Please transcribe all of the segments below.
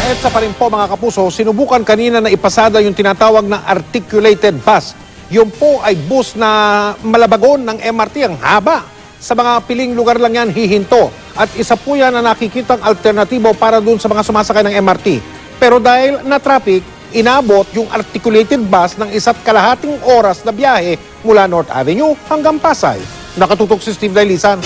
EDSA pa rin po mga kapuso, sinubukan kanina na ipasada yung tinatawag na articulated bus. Yun po ay bus na malabagon ng MRT, ang haba. Sa mga piling lugar lang yan hihinto. At isa po yan na nakikitang alternatibo para dun sa mga sumasakay ng MRT. Pero dahil na traffic, inabot yung articulated bus ng 1.5 oras na biyahe mula North Avenue hanggang Pasay. Nakatutok si Steve Dailisan.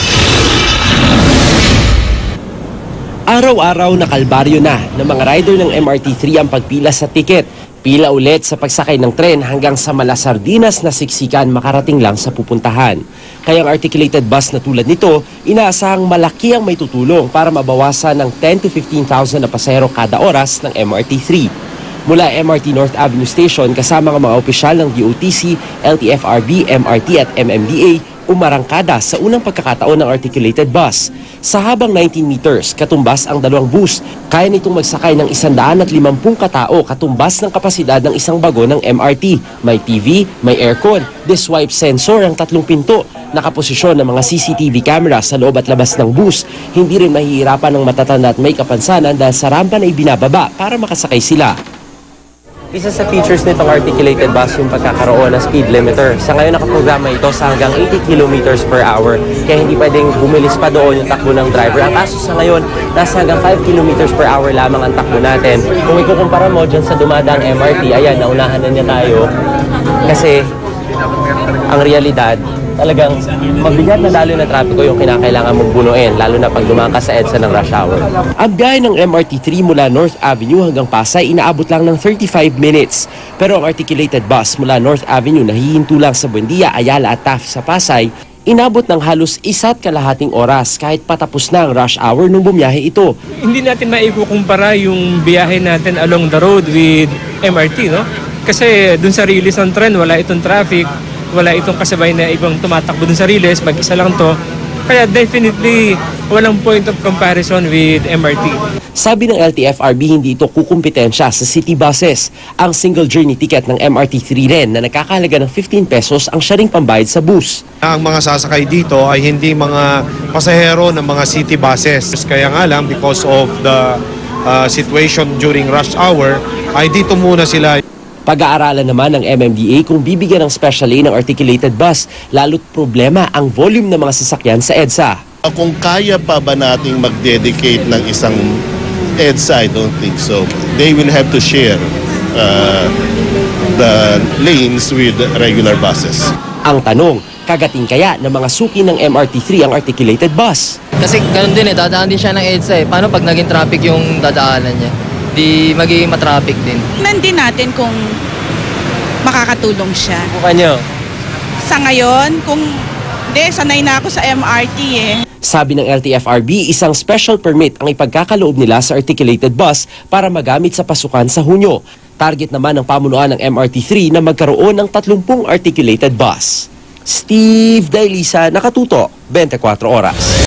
Araw-araw na kalbaryo na ng mga rider ng MRT3 ang pagpila sa tiket. Pila ulit sa pagsakay ng tren hanggang sa Malasardinas na siksikan makarating lang sa pupuntahan. Kaya ang articulated bus na tulad nito, inaasahang malaki ang may tutulong para mabawasan ng 10 to 15,000 na pasahero kada oras ng MRT3. Mula MRT North Avenue Station kasama ang mga opisyal ng DOTC, LTFRB, MRT at MMDA umarangkada sa unang pagkakataon ng articulated bus. Sa habang 19 meters, katumbas ang dalawang bus. Kaya nitong magsakay ng 150 katao katumbas ng kapasidad ng isang bago ng MRT. May TV, may aircon, diswipe sensor ang 3 pinto. Nakaposisyon ng mga CCTV camera sa loob at labas ng bus. Hindi rin mahihirapan ng matatanda at may kapansanan dahil sa rampa na ibinababa para makasakay sila. Isa sa features nitong articulated bus yung pagkakaroon ng speed limiter. Sa ngayon nakaprograma ito sa hanggang 80 km per hour. Kaya hindi pwedeng bumilis pa doon yung takbo ng driver. Ang kaso sa ngayon, nasa hanggang 5 km per hour lamang ang takbo natin. Kung ikukumpara mo dyan sa dumadaang MRT, ayan, naunahan na niya tayo. Kasi ang realidad, talagang mabigat na lalo na trapiko yung kinakailangan mong bunuin, lalo na pag dumaan ka sa EDSA ng rush hour. Ang biyahe ng MRT3 mula North Avenue hanggang Pasay inaabot lang ng 35 minutes. Pero ang articulated bus mula North Avenue na hihinto lang sa Buendia, Ayala at Taft sa Pasay, inabot ng halos 1.5 oras kahit patapos na ang rush hour nung bumiyahe ito. Hindi natin maikukumpara yung biyahe natin along the road with MRT, no? Kasi dun sa release ng tren, wala itong traffic, wala itong kasabay na ibang tumatakbo dun sa release, mag-isa lang to. Kaya definitely, walang point of comparison with MRT. Sabi ng LTFRB, hindi ito kukumpetensya sa city buses. Ang single journey ticket ng MRT3 rin na nakakahalaga ng 15 pesos ang siya ring pambayad sa bus. Ang mga sasakay dito ay hindi mga pasahero ng mga city buses. Kaya nga lang, because of the situation during rush hour, ay dito muna sila. Pag-aaralan naman ng MMDA kung bibigyan ng special lane ng articulated bus, lalo't problema ang volume ng mga sasakyan sa EDSA. Kung kaya pa ba nating mag-dedicate ng isang EDSA, I don't think so. They will have to share the lanes with regular buses. Ang tanong, kagating kaya ng mga suki ng MRT3 ang articulated bus? Kasi ganun din dadaan din siya ng EDSA . Paano pag naging traffic yung dadaanan niya? Di magiging matraffic din. Tingnan din natin kung makakatulong siya. Bukan nyo? Sa ngayon, kung hindi, sanay na ako sa MRT eh. Sabi ng LTFRB, isang special permit ang ipagkakaloob nila sa articulated bus para magamit sa pasukan sa Hunyo. Target naman ng pamunuan ng MRT3 na magkaroon ng 30 articulated bus. Steve Dailisa, Nakatuto, 24 Oras.